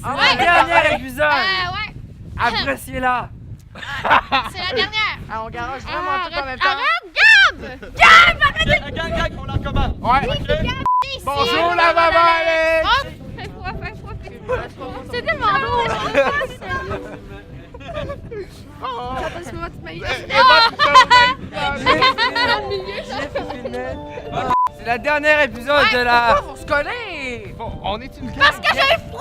C'est le dernier épisode! Ouais. Appréciez-la! C'est la dernière. Ah, on garage vraiment tout en même temps. Arrête, Gab! Gang, on la recommence. Ouais. Ici. Bonjour la maman Alex! Hop, fais-toi. C'est tellement drôle. Passe-moi toute ma vie. C'est le dernier épisode de la... On se connaît! Bon, on est une gang. Parce que j'ai froid.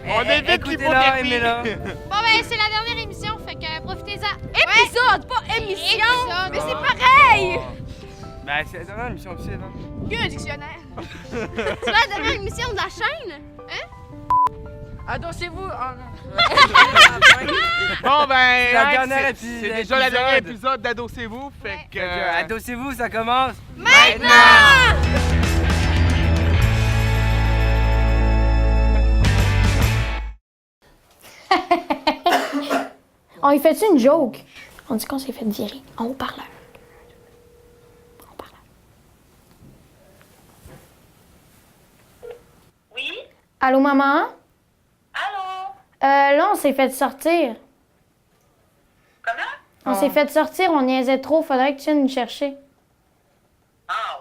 On évite Écoutez-la, l'hypothermie. aimez-la. Bon, ben, c'est la dernière émission, fait que profitez-en. Épisode, pas émission! Épisode. Mais c'est pareil! Ben, c'est la dernière émission officielle, hein. Que un dictionnaire! C'est la dernière émission de la chaîne. Adossez-vous. Bon, ben, C'est la hein, dernière c'est déjà le dernier épisode d'Adossez-vous. Fait que. Adossez-vous, ça commence. On y fait-tu une joke? On dit qu'on s'est fait virer en haut-parleur. En haut-parleur. Oui? Allô, maman? Allô? Là, on s'est fait sortir. Comment? On s'est fait sortir, on niaisait trop, faudrait que tu viennes nous chercher. Ah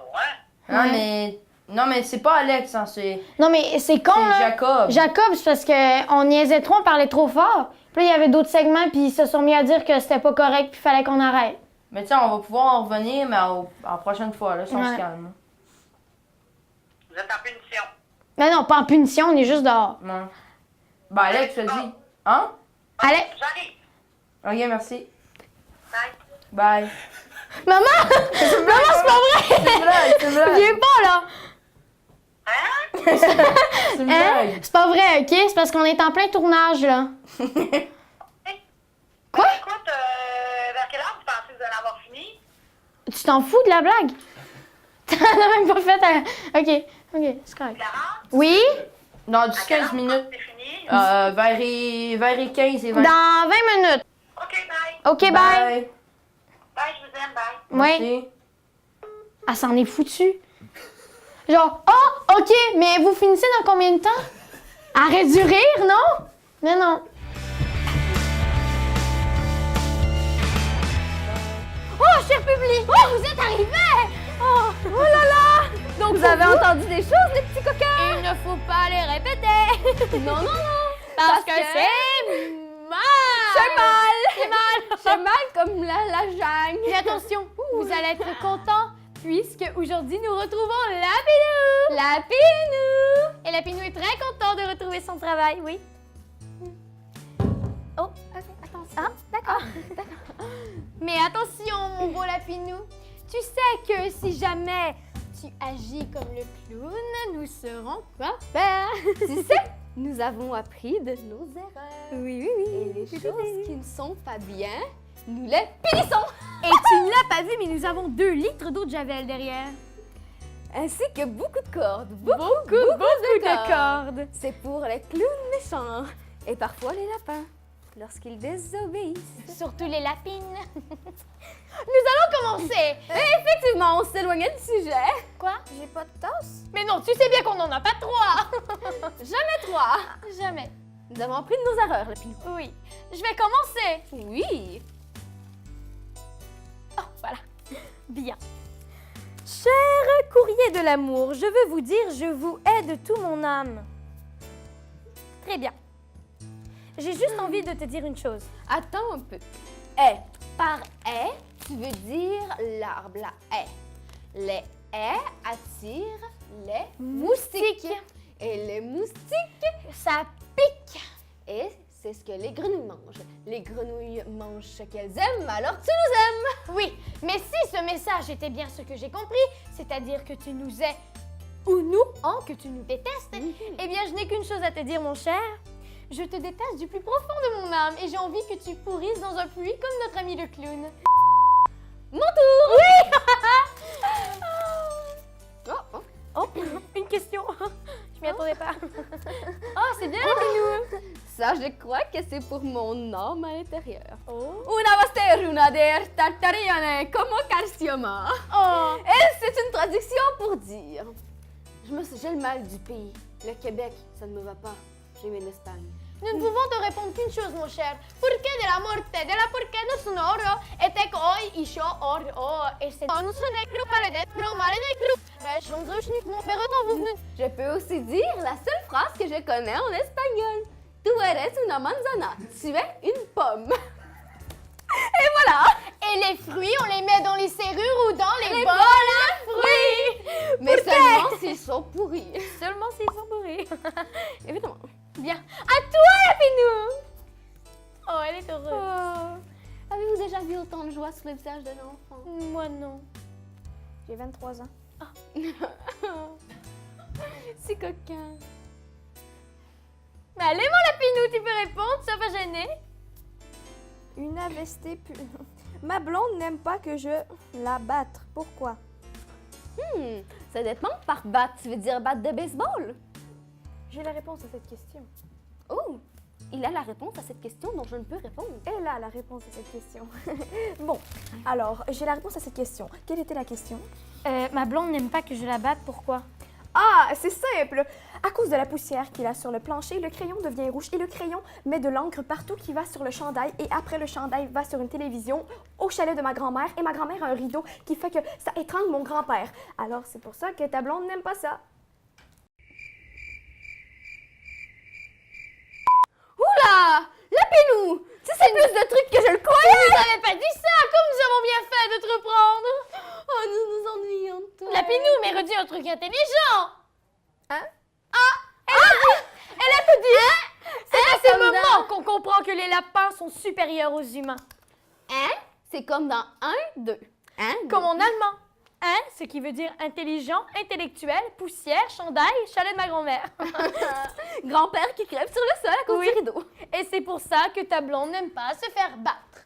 ouais? Non, mais c'est pas Alex, hein, c'est Non, mais c'est con, là. Jacob. Jacob, c'est parce qu'on niaisait trop, on parlait trop fort. Puis là, il y avait d'autres segments, puis ils se sont mis à dire que c'était pas correct, puis fallait qu'on arrête. Mais tiens, on va pouvoir en revenir, mais en prochaine fois, là, si on Ouais. se calme. Vous êtes en punition. Mais non, pas en punition, on est juste dehors. Non. Ben, Alex, vas-y. Hein? Allez, J'arrive. Ok, merci. Bye. Bye. maman! Maman, c'est pas vrai! C'est une blague, c'est une blague. Viens pas, là! Hein? C'est une Hein? blague. C'est pas vrai, OK? C'est parce qu'on est en plein tournage, là. Quoi? Ben, écoute, vers quelle heure vous pensez que vous allez avoir fini? Tu t'en fous de la blague? T'en as même pas fait à... OK, c'est correct. 40? Oui? Dans À 10-15 quelle heure minutes. C'est fini? Vers les 15 et 20. Dans 20 minutes. OK, bye. OK, bye. Bye, je vous aime, bye. Oui. Merci. Elle s'en est foutue. Genre, oh, OK, mais vous finissez dans combien de temps? Arrête du rire, non? Mais non. Oh, cher public! Oh, vous êtes arrivés! Oh là là! Donc vous avez entendu des choses, les petits coquins? Il ne faut pas les répéter. Non, non, non! Parce que c'est mal. C'est mal! C'est mal. C'est mal comme la jungle! Et attention, vous allez être contents puisque aujourd'hui nous retrouvons Lapinou. Lapinou! Et Lapinou est très content de retrouver son travail, oui. Oh, ok, attention. Ah, d'accord. Mais attention, mon beau Lapinou. Tu sais que si jamais tu agis comme le clown, nous serons quoi faire? Tu sais, nous avons appris de nos erreurs. Oui, oui, oui. Et les choses qui ne sont pas bien, nous les punissons! Et tu ne l'as pas vu, mais nous avons 2 litres d'eau de Javel derrière. Ainsi que beaucoup de cordes. Beaucoup de cordes. C'est pour les clowns méchants. Et parfois les lapins, lorsqu'ils désobéissent. Surtout les lapines. Nous allons commencer. Et effectivement, on s'éloignait du sujet. Quoi? J'ai pas de tasse. Mais non, tu sais bien qu'on n'en a pas 3. Jamais 3. Jamais. Nous avons appris de nos erreurs, Lapinou. Oui. Je vais commencer. Oui. Oh, voilà. Bien. Cher courrier de l'amour, je veux vous dire, je vous hais de tout mon âme. Très bien. J'ai juste envie de te dire une chose. Attends un peu. Haie. Par haie, tu veux dire l'arbre, la haie. Les haies attirent les moustiques. Et les moustiques, Ça pique. et c'est ce que les grenouilles mangent. Les grenouilles mangent ce qu'elles aiment, alors tu nous aimes. Oui, mais si ce message était bien ce que j'ai compris, c'est-à-dire que tu nous hais ou nous, que tu nous détestes, eh bien je n'ai qu'une chose à te dire, mon cher. Je te déteste du plus profond de mon âme et j'ai envie que tu pourrisses dans un puits comme notre ami le clown. Mon tour. Oui. Oh, Oh, une question. Je m'y attendais pas. Oh, c'est bien Lapinou. Ça, je crois que c'est pour mon âme à l'intérieur. Oh. Una vasteruna der tartariane como calciuma. Oh. Et c'est une traduction pour dire J'ai le mal du pays. Le Québec, ça ne me va pas. J'aime l'Espagne. Nous ne pouvons te répondre qu'une chose, mon cher. Porque de la muerte de la porque no sonoro, etek hoy y yo este no se negro para dentro, mare negro. Je peux aussi dire la seule phrase que je connais en espagnol. Tu eres una manzana. Tu es une pomme. Et voilà. Et les fruits, on les met dans les serrures ou dans les bols à fruits. Mais seulement s'ils sont pourris. Seulement s'ils sont bourrés. Évidemment. Bien. À toi, la Pinou. Oh, elle est heureuse. Oh. Avez-vous déjà vu autant de joie sur le visage d'un enfant? Moi, non. J'ai 23 ans. C'est coquin. Mais allez, mon Lapinou, tu peux répondre, ça va gêner. Une AVST. Ma blonde n'aime pas que je la batte. Pourquoi? Ça dépend par batte. Tu veux dire batte de baseball? J'ai la réponse à cette question. Oh, il a la réponse à cette question dont je ne peux répondre. Elle a la réponse à cette question. Bon, alors, j'ai la réponse à cette question. Quelle était la question? Ma blonde n'aime pas que je la batte, pourquoi? Ah, c'est simple! À cause de la poussière qu'il a sur le plancher, le crayon devient rouge et le crayon met de l'encre partout qui va sur le chandail et après le chandail va sur une télévision au chalet de ma grand-mère et ma grand-mère a un rideau qui fait que ça étrangle mon grand-père. Alors c'est pour ça que ta blonde n'aime pas ça. Oula! Lapez-nous! Si c'est plus de trucs que je le croyais! Vous n'avez pas dit ça, comme nous avons bien fait de te reprendre. Oh, nous nous ennuyons de toi. Lapinou, mais redis un truc intelligent. Hein? Elle a tout dit. C'est à ce comme moment qu'on comprend que les lapins sont supérieurs aux humains. Hein? C'est comme dans 1, 2. Hein? Comme en allemand. Hein, ce qui veut dire intelligent, intellectuel, poussière, chandail, chalet de ma grand-mère. Grand-père qui crève sur le sol à cause Oui. du rideau. Et c'est pour ça que ta blonde n'aime pas se faire battre.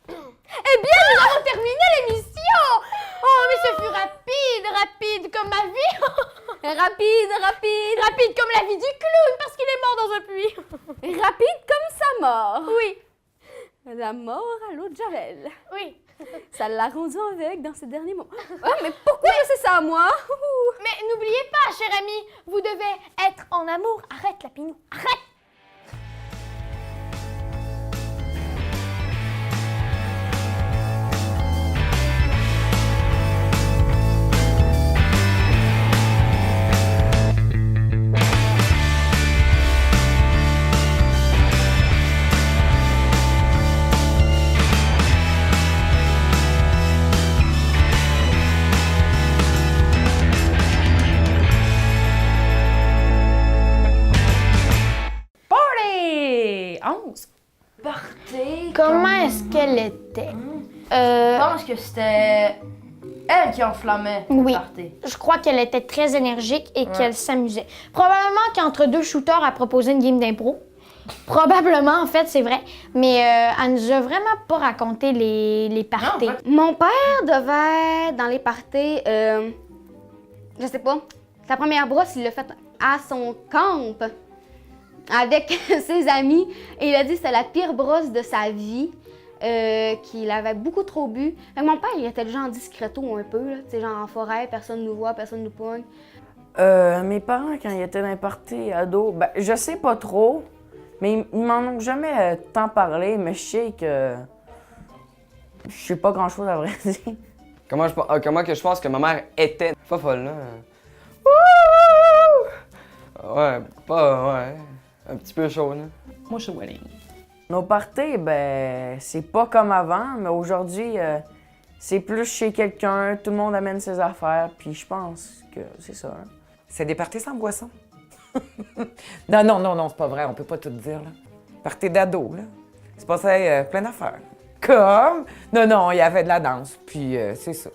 Eh bien, nous avons terminé l'émission. Oh, mais ce fut rapide comme ma vie. Rapide Rapide comme la vie du clown parce qu'il est mort dans un puits. Rapide comme sa mort. Oui, La mort à l'eau de Javel. oui. Ça l'a rendu aveugle dans ses derniers mots. Oh, mais pourquoi c'est ça à moi? Mais n'oubliez pas, cher ami, vous devez être en amour. Arrête, Lapinou, arrête. Party! 11. Party. Comment est-ce qu'elle était? Je pense que c'était elle qui enflammait le Oui. party. Je crois qu'elle était très énergique et qu'elle s'amusait. Probablement qu'entre deux shooters, elle proposait une game d'impro. Probablement, en fait, c'est vrai. Mais elle nous a vraiment pas raconté les parties. Non, en fait. Mon père devait, dans les parties, je sais pas, sa première brosse, il l'a faite à son camp avec ses amis. Et il a dit que c'était la pire brosse de sa vie, qu'il avait beaucoup trop bu. Fait que mon père, il était genre discreto un peu, là, tu sais, genre en forêt, personne nous voit, personne nous pogne. Mes parents, quand ils étaient dans les parties ados, ben, je sais pas trop, mais ils m'en ont jamais tant parlé, mais je sais que je sais pas grand-chose à vrai dire. Comment que je pense que ma mère était pas folle, là? Ouais, ouais. Un petit peu chaud, là. Moi, je suis wedding. Nos parties, ben, c'est pas comme avant, mais aujourd'hui, c'est plus chez quelqu'un, tout le monde amène ses affaires, puis je pense que c'est ça. Hein. C'est des parties sans boisson. non, c'est pas vrai, on peut pas tout dire, là. Parties d'ado, là. C'est passé plein d'affaires. Comme? Non, il y avait de la danse, puis c'est ça.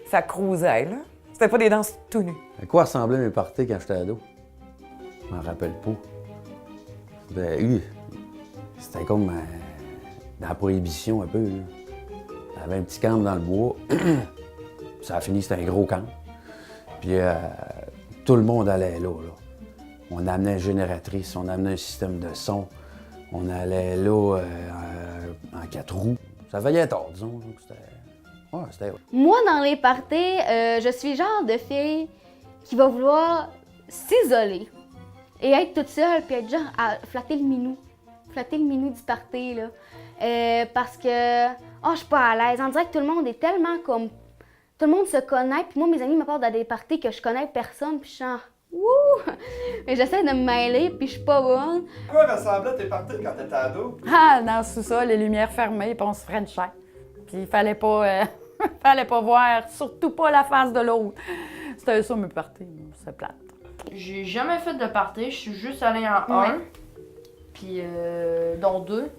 Ça cruisait, là. C'était pas des danses tout nues. À quoi ressemblaient mes parties quand j'étais ado? Je m'en rappelle pas. C'était comme dans la prohibition un peu. Là. Il y avait un petit camp dans le bois. Ça a fini, c'était un gros camp. Puis tout le monde allait là. On amenait une génératrice, on amenait un système de son. On allait là en 4 roues. Ça veillait tard, disons. C'était... Ouais, c'était... Moi, dans les parties, je suis le genre de fille qui va vouloir s'isoler et être toute seule, puis être genre à flatter le minou du party, là. Parce que, je suis pas à l'aise. On dirait que tout le monde est tellement comme... Tout le monde se connaît, puis moi, mes amis me parlent dans des parties que je connais personne, puis je suis genre, wouh! Mais j'essaie de me mêler, puis je suis pas bonne. À quoi ressemblaient tes parties quand t'étais ado? Ah, dans le sous-sol, les lumières fermées, puis on se frenchait. Puis il fallait pas, fallait pas voir, surtout pas la face de l'autre. C'était ça, mes parties, c'est plate. J'ai jamais fait de party, je suis juste allée en un, puis dont deux.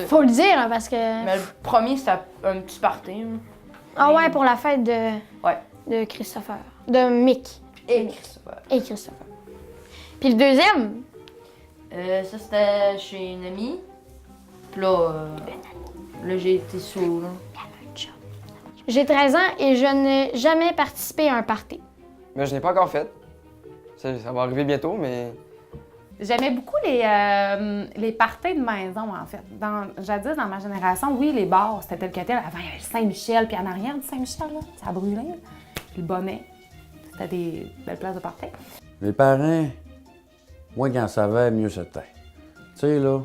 Faut le dire, hein, parce que... Mais le premier, c'était un petit party. Ah ouais, pour la fête de... Ouais. De Christopher. De Mick. Et Christopher. Et Christopher. Puis le deuxième? Ça, c'était chez une amie. Puis là, j'ai été sous. J'ai 13 ans et je n'ai jamais participé à un party. Mais je n'ai pas encore fait. Ça va arriver bientôt, mais... J'aimais beaucoup les parties de maison, en fait. Jadis, dans ma génération, oui, les bars, c'était tel que tel. Avant, il y avait le Saint-Michel, puis en arrière du Saint-Michel, là, ça brûlait. Puis le bonnet, c'était des belles places de party. Mes parents, moins qu'ils en savaient, mieux c'était. Tu sais, là,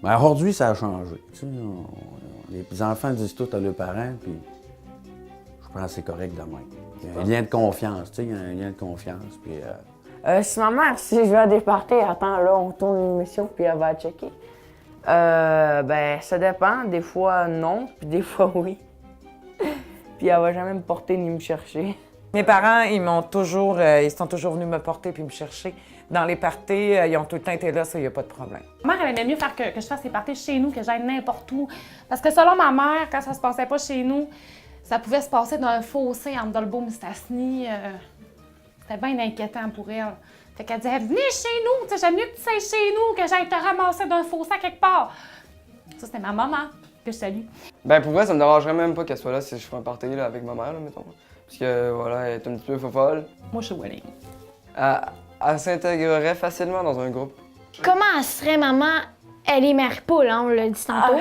mais aujourd'hui, ça a changé. Tu sais, les enfants disent tout à leurs parents, puis je pense que c'est correct de même. Il y a un lien de confiance, tu sais, il y a un lien de confiance, puis... Si ma mère, si je vais à des parties, attends, là, on tourne l'émission, puis elle va checker. Ben, ça dépend. Des fois, non, puis des fois, oui. Puis elle va jamais me porter ni me chercher. Mes parents, ils sont toujours venus me porter puis me chercher. Dans les parties, ils ont tout le temps été là, ça, il n'y a pas de problème. Ma mère, elle aimait mieux faire que je fasse les parties chez nous, que j'aille n'importe où. Parce que selon ma mère, quand ça se passait pas chez nous, ça pouvait se passer dans un fossé entre Dolbeau-Mistassini. C'était bien inquiétant pour elle. Fait qu'elle disait, venez chez nous, j'aime mieux que tu sois chez nous, que j'aille te ramasser d'un fossé à quelque part. Ça, c'était ma maman, que je salue. Ben pour vrai, ça me dérangerait même pas qu'elle soit là si je fais un party là, avec ma mère, là, mettons. Parce que, voilà, elle est un petit peu fofolle. Moi, je suis willing. Elle s'intégrerait facilement dans un groupe. Comment elle serait, maman? Elle est mère poule, hein, on l'a dit tantôt.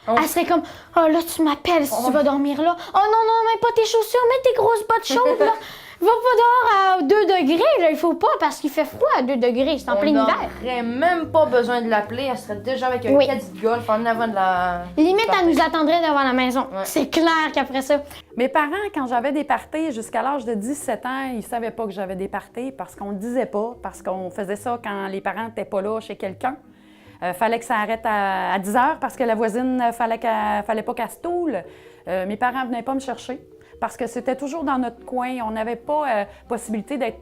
Elle serait comme, oh là, tu m'appelles si tu vas dormir là. Oh non, mets pas tes chaussures, mets tes grosses bottes chaudes, là. Va pas dehors à 2 degrés, là, il faut pas, parce qu'il fait froid à 2 degrés, c'est en plein hiver. On n'aurait même pas besoin de l'appeler, elle serait déjà avec un caddie de golf en avant de la... Limite, elle nous attendrait devant la maison. Ouais. C'est clair qu'après ça... Mes parents, quand j'avais des parties, jusqu'à l'âge de 17 ans, ils savaient pas que j'avais des parties parce qu'on le disait pas, parce qu'on faisait ça quand les parents n'étaient pas là chez quelqu'un. Fallait que ça arrête à 10 heures parce que la voisine, fallait pas qu'elle se toule. Mes parents venaient pas me chercher. Parce que c'était toujours dans notre coin. On n'avait pas possibilité d'être...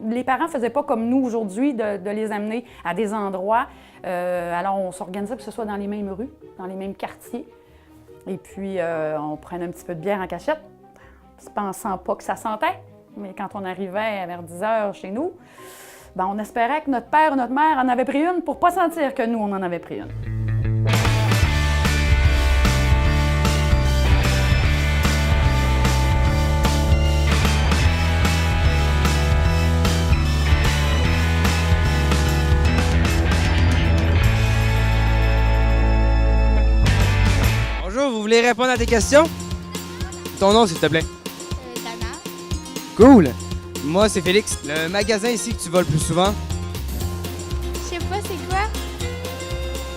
les parents ne faisaient pas comme nous aujourd'hui, de les amener à des endroits. Alors, on s'organisait pour que ce soit dans les mêmes rues, dans les mêmes quartiers. Et puis, on prenait un petit peu de bière en cachette, pensant pas que ça sentait. Mais quand on arrivait vers 10 heures chez nous, ben, on espérait que notre père ou notre mère en avait pris une pour pas sentir que nous, on en avait pris une. Bonjour, vous voulez répondre à tes questions? Ton nom, s'il te plaît. Dana. Cool. Moi, c'est Félix. Le magasin ici que tu vas le plus souvent? Je sais pas c'est quoi.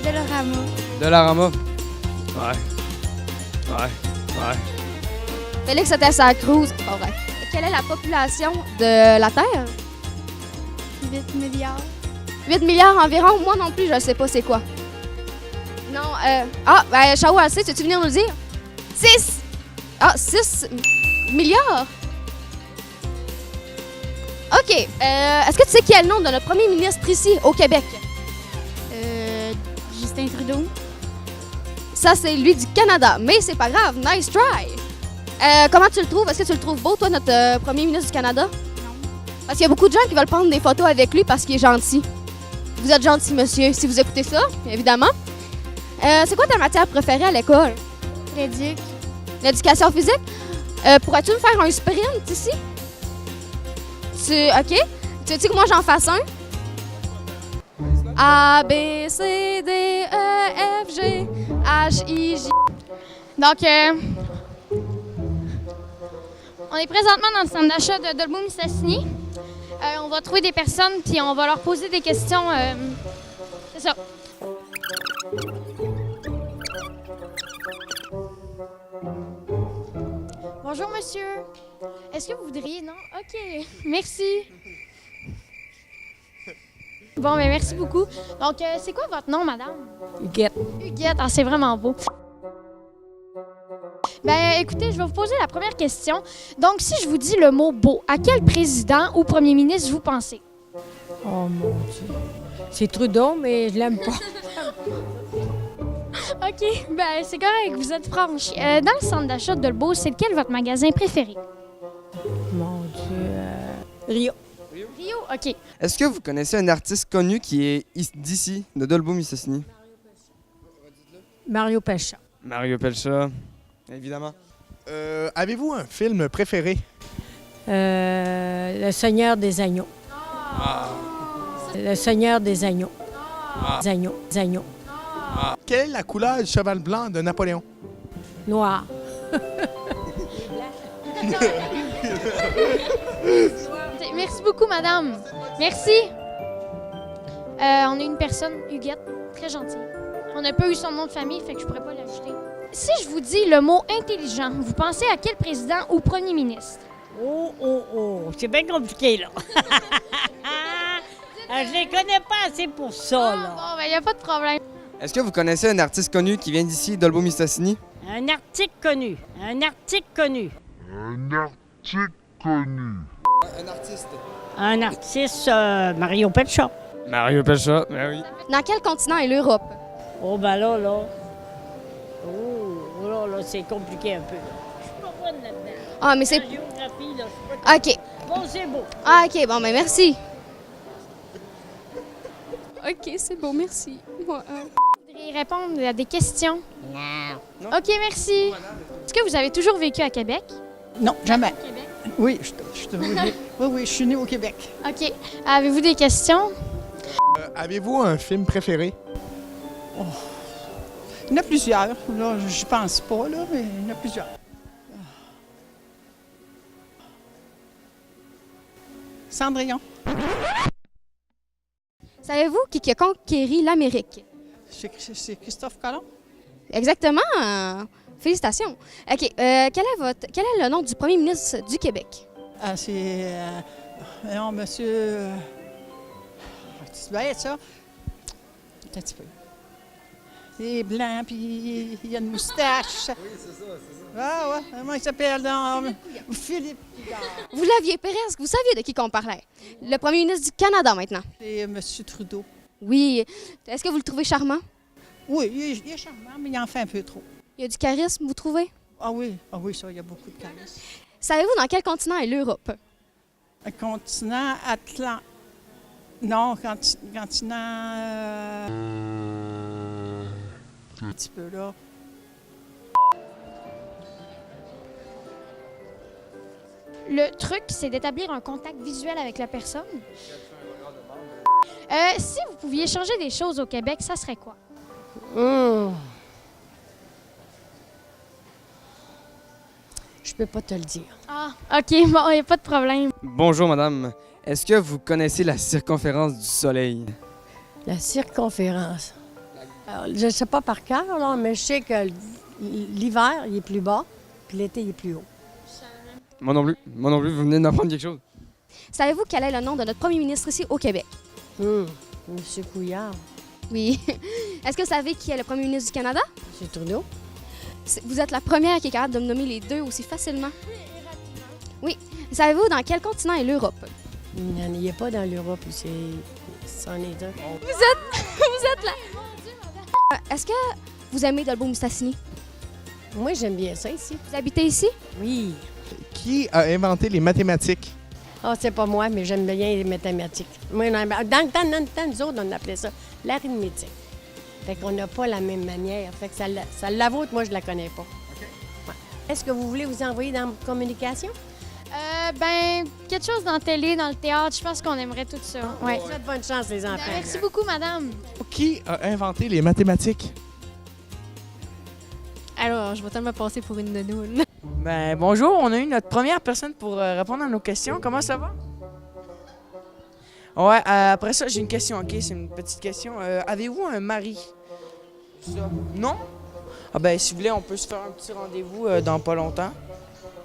Dollarama. Dollarama. Ouais. Félix était sa cruise. Oh, ouais. Quelle est la population de la Terre? 8 milliards. 8 milliards environ. Moi non plus, je sais pas c'est quoi. Non, ben, Chao, elle sait, tu venir nous le dire? 6! Ah, 6 milliards? OK. Est-ce que tu sais qui est le nom de notre premier ministre ici, au Québec? Justin Trudeau. Ça, c'est lui du Canada, mais c'est pas grave. Nice try! Comment tu le trouves? Est-ce que tu le trouves beau, toi, notre premier ministre du Canada? Non. Parce qu'il y a beaucoup de gens qui veulent prendre des photos avec lui parce qu'il est gentil. Vous êtes gentil, monsieur, si vous écoutez ça, évidemment. C'est quoi ta matière préférée à l'école? L'éduc. L'éducation physique? Pourrais-tu me faire un sprint ici? OK. Tu veux que moi j'en fasse un? A, B, C, D, E, F, G, H, I, J. Donc, On est présentement dans le centre d'achat de Dolbeau-Mistassini. On va trouver des personnes puis on va leur poser des questions. C'est ça. Bonjour, monsieur. Est-ce que vous voudriez? Non? OK. Merci. Bon, mais merci beaucoup. Donc, c'est quoi votre nom, madame? Huguette. Huguette. Ah, c'est vraiment beau. Ben, écoutez, je vais vous poser la première question. Donc, si je vous dis le mot beau, à quel président ou premier ministre vous pensez? Oh mon Dieu. C'est Trudeau, mais je l'aime pas. OK, ben c'est correct, vous êtes franche. Dans le centre d'achat de Dolbeau, c'est lequel votre magasin préféré? Mon Dieu. Rio. Rio, OK. Est-ce que vous connaissez un artiste connu qui est d'ici, de Dolbeau-Mistassini? Mario Pelcha. Mario Pelcha, évidemment. Avez-vous un film préféré? Le Seigneur des Agneaux. Le Seigneur des Agneaux. Agneaux. Quelle est la couleur du cheval blanc de Napoléon? Noir. Merci beaucoup, madame. Merci. On a une personne, Huguette, très gentille. On n'a pas eu son nom de famille, fait que je pourrais pas l'ajouter. Si je vous dis le mot intelligent, vous pensez à quel président ou premier ministre? Oh, c'est bien compliqué, là. Je les connais pas assez pour ça, là. Bon, ben, il n'y a pas de problème. Est-ce que vous connaissez un artiste connu qui vient d'ici, Dolbeau-Mistassini? Un article connu. Un artiste. Un artiste, Mario Pelcha. Mario Pelcha, ben oui. Dans quel continent est l'Europe? Oh, ben là. Oh, là, c'est compliqué un peu, là. Je suis pas bonne là-dedans. Ah, mais c'est... La géographie, là, je suis pas... OK. Bon, c'est beau. Ah, OK, bon, ben merci. OK, c'est bon, merci. Moi, Vous voudriez répondre à des questions? Non. OK, merci. Est-ce que vous avez toujours vécu à Québec? Non, jamais. Québec? Oui, je suis née au Québec. OK. Avez-vous des questions? Avez-vous un film préféré? Oh. Il y en a plusieurs. Là, je pense pas, là, mais il y en a plusieurs. Cendrillon. Savez-vous qui a conquéri l'Amérique? C'est Christophe Colomb. Exactement. Félicitations. OK. Quel est le nom du premier ministre du Québec? C'est... non, monsieur... c'est bien ça. Un petit peu. Il est blanc, puis il a une moustache. Oui, c'est ça. Ah ouais, comment il s'appelle? Philippe Couillard. Vous l'aviez presque. Vous saviez de qui qu'on parlait. Le premier ministre du Canada, maintenant. C'est M. Trudeau. Oui. Est-ce que vous le trouvez charmant? Oui, il est charmant, mais il en fait un peu trop. Il y a du charisme, vous trouvez? Ah oui, ça, il y a beaucoup de charisme. Savez-vous dans quel continent est l'Europe? Un continent Atlantique. Non, continent... Un petit peu, là. Le truc, c'est d'établir un contact visuel avec la personne. Si vous pouviez changer des choses au Québec, ça serait quoi? Je peux pas te le dire. Ah, OK, bon, il n'y a pas de problème. Bonjour, madame. Est-ce que vous connaissez la circonférence du Soleil? La circonférence. Alors, je ne sais pas par cœur, là, mais je sais que l'hiver, il est plus bas, puis l'été, il est plus haut. Moi non plus. Vous venez d'apprendre quelque chose. Savez-vous quel est le nom de notre premier ministre ici au Québec? Monsieur Couillard. Oui. Est-ce que vous savez qui est le premier ministre du Canada? C'est Trudeau. Vous c'êtes la première qui est capable de me nommer les deux aussi facilement. Oui. Savez-vous dans quel continent est l'Europe? Il n'y a pas dans l'Europe, c'en est un. Vous êtes là. Est-ce que vous aimez Dolbeau-Mistassini? Moi, j'aime bien ça ici. Vous habitez ici? Oui. Qui a inventé les mathématiques? Ah, c'est pas moi, mais j'aime bien les mathématiques. Moi, dans le temps, nous autres, on appelait ça l'arithmétique. Fait qu'on n'a pas la même manière. Fait que ça la vôtre, moi, je la connais pas. Okay. Ouais. Est-ce que vous voulez vous envoyer dans la communication? Quelque chose dans la télé, dans le théâtre, je pense qu'on aimerait tout ça. Ouais. Vous êtes bonne chance, les enfants. Merci beaucoup, madame. Qui a inventé les mathématiques? Alors, je vais tellement passer pour une nounoune. Ben, bonjour, on a eu notre première personne pour répondre à nos questions. Comment ça va? Ouais, après ça, j'ai une question, OK? C'est une petite question. Avez-vous un mari? Ça. Non? Ah ben, si vous voulez, on peut se faire un petit rendez-vous dans pas longtemps.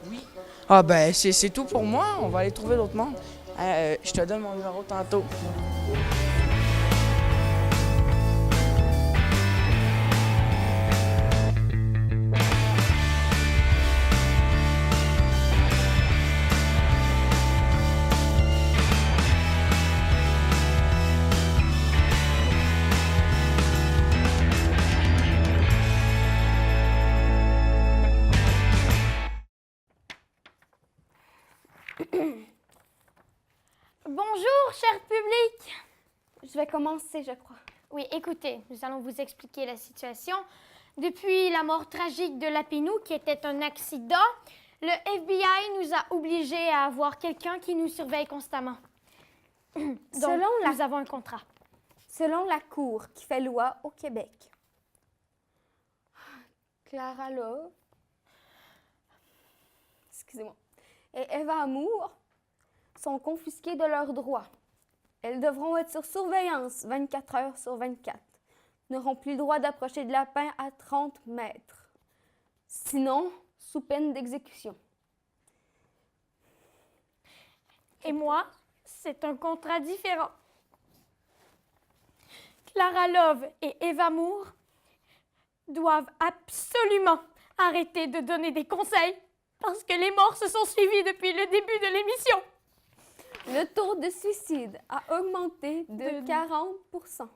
Oui. Ah ben, c'est tout pour moi. On va aller trouver d'autres monde. Je te donne mon numéro tantôt. Bonjour, cher public. Je vais commencer, je crois. Oui, écoutez, nous allons vous expliquer la situation. Depuis la mort tragique de Lapinou, qui était un accident, le FBI nous a obligés à avoir quelqu'un qui nous surveille constamment. Donc, nous avons un contrat. Selon la Cour qui fait loi au Québec, Clara Love, excusez-moi, et Eva Amour sont confisquées de leurs droits. Elles devront être sur surveillance 24 heures sur 24. N'auront plus le droit d'approcher de lapin à 30 mètres. Sinon, sous peine d'exécution. Et moi, c'est un contrat différent. Clara Love et Eva Moore doivent absolument arrêter de donner des conseils parce que les morts se sont suivis depuis le début de l'émission. Le taux de suicide a augmenté de 40%. 40%!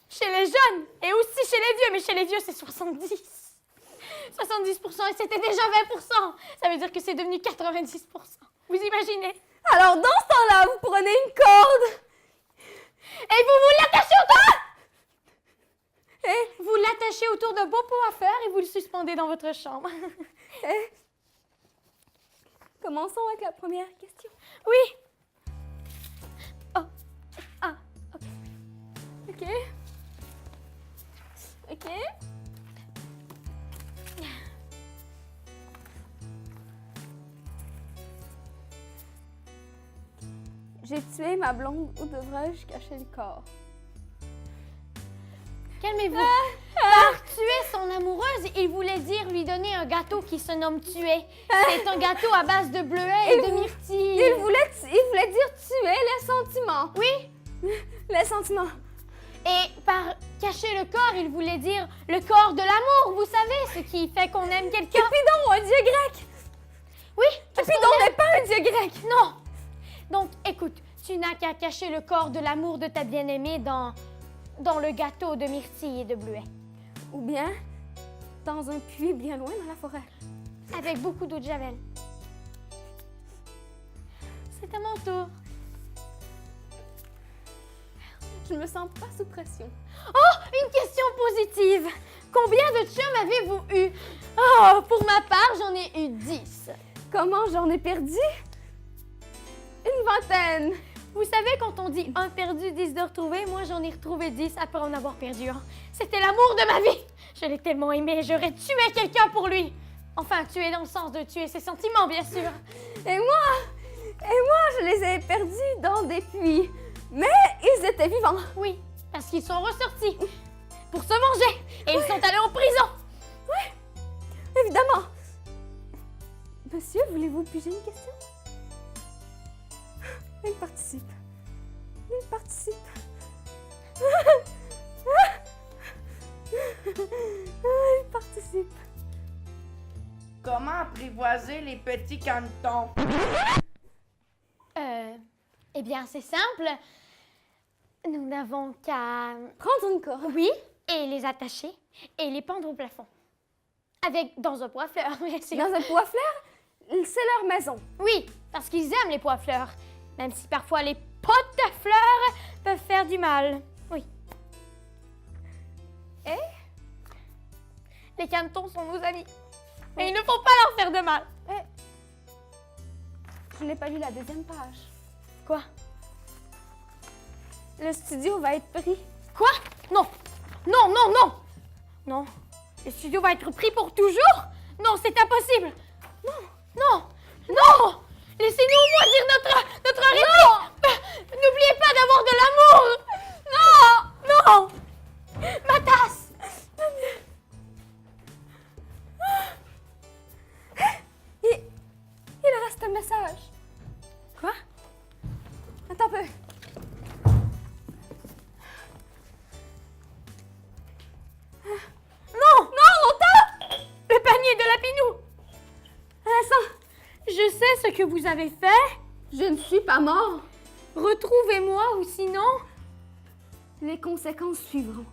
Chez les jeunes et aussi chez les vieux, mais chez les vieux, c'est 70. 70% et c'était déjà 20%. Ça veut dire que c'est devenu 90%. Vous imaginez? Alors, dans ce temps-là, vous prenez une corde et vous l'attachez autour! Et vous l'attachez autour d'un beau pot à faire et vous le suspendez dans votre chambre. Commençons avec la première question. Oui. Oh. Ah, OK. OK. OK. J'ai tué ma blonde, où devrais-je cacher le corps? Calmez-vous. Par tuer son amoureuse, il voulait dire lui donner un gâteau qui se nomme tuer. C'est un gâteau à base de bleuets et de myrtilles. Il voulait dire tuer les sentiments. Oui. Les sentiments. Et par cacher le corps, il voulait dire le corps de l'amour, vous savez, ce qui fait qu'on aime quelqu'un. Cupidon, un dieu grec. Oui. Cupidon n'est pas un dieu grec. Non. Donc, écoute, tu n'as qu'à cacher le corps de l'amour de ta bien-aimée dans le gâteau de myrtilles et de bleuets. Ou bien dans un puits bien loin dans la forêt. Avec beaucoup d'eau de javel. C'est à mon tour. Je me sens pas sous pression. Oh, une question positive. Combien de chums avez-vous eu? Oh, pour ma part, j'en ai eu 10. Comment j'en ai perdu? Une vingtaine. Vous savez, quand on dit un perdu, 10 de retrouvé, moi j'en ai retrouvé 10 après en avoir perdu un. C'était l'amour de ma vie. Je l'ai tellement aimé, j'aurais tué quelqu'un pour lui. Enfin, tuer dans le sens de tuer ses sentiments, bien sûr. Et moi, je les ai perdus dans des puits. Mais ils étaient vivants. Oui, parce qu'ils sont ressortis pour se venger. Et ils sont allés en prison. Oui, évidemment. Monsieur, voulez-vous piger une question? Il participe. Il participe. Il participe. Comment apprivoiser les petits cantons? Eh bien, c'est simple. Nous n'avons qu'à prendre une corde. Oui, et les attacher et les pendre au plafond. Dans un pot à fleurs, bien sûr. Dans un pot à fleurs? C'est leur maison. Oui, parce qu'ils aiment les pots à fleurs. Même si parfois les potes à fleurs peuvent faire du mal. Oui. Et? Les cantons sont nos amis. Et il ne faut pas leur faire de mal. Je n'ai pas lu la deuxième page. Quoi? Le studio va être pris. Quoi? Non. Non, non, non. Non. Le studio va être pris pour toujours? Non, c'est impossible. Non. Laissez-nous au moins dire notre réplique. N'oubliez pas d'avoir de l'amour. Non. Ma tasse. Il reste un message. Quoi? Attends un peu. Non, longtemps! Le panier de Lapinou. Vincent, je sais ce que vous avez fait. Je ne suis pas mort. Retrouvez-moi ou sinon... Les conséquences suivront.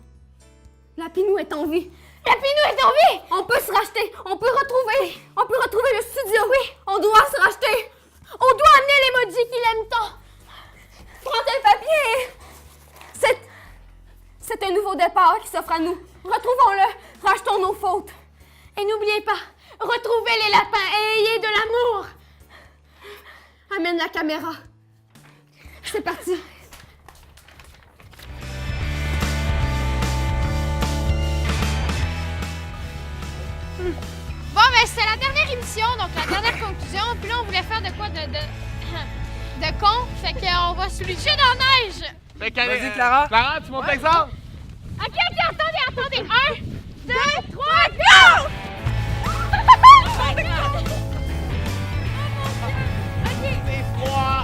Lapinou est en vie. Lapinou est en vie! On peut se racheter. On peut retrouver le studio. Oui. On doit se racheter. On doit amener l'emoji qu'il aime tant. Prends tes papiers. C'est un nouveau départ qui s'offre à nous. Retrouvons-le. Rachetons nos fautes. Et n'oubliez pas, retrouvez les lapins et ayez de l'amour. Amène la caméra. C'est parti. Bon, ben, c'est la dernière émission, donc la dernière conclusion. Puis là, on voulait faire de quoi de con. Fait qu'on va se lutter dans la neige. Vas-y, Clara. Clara, tu montes l'exemple. Ok, attendez. 1, 2, 3, go! Oh my God! C'est froid.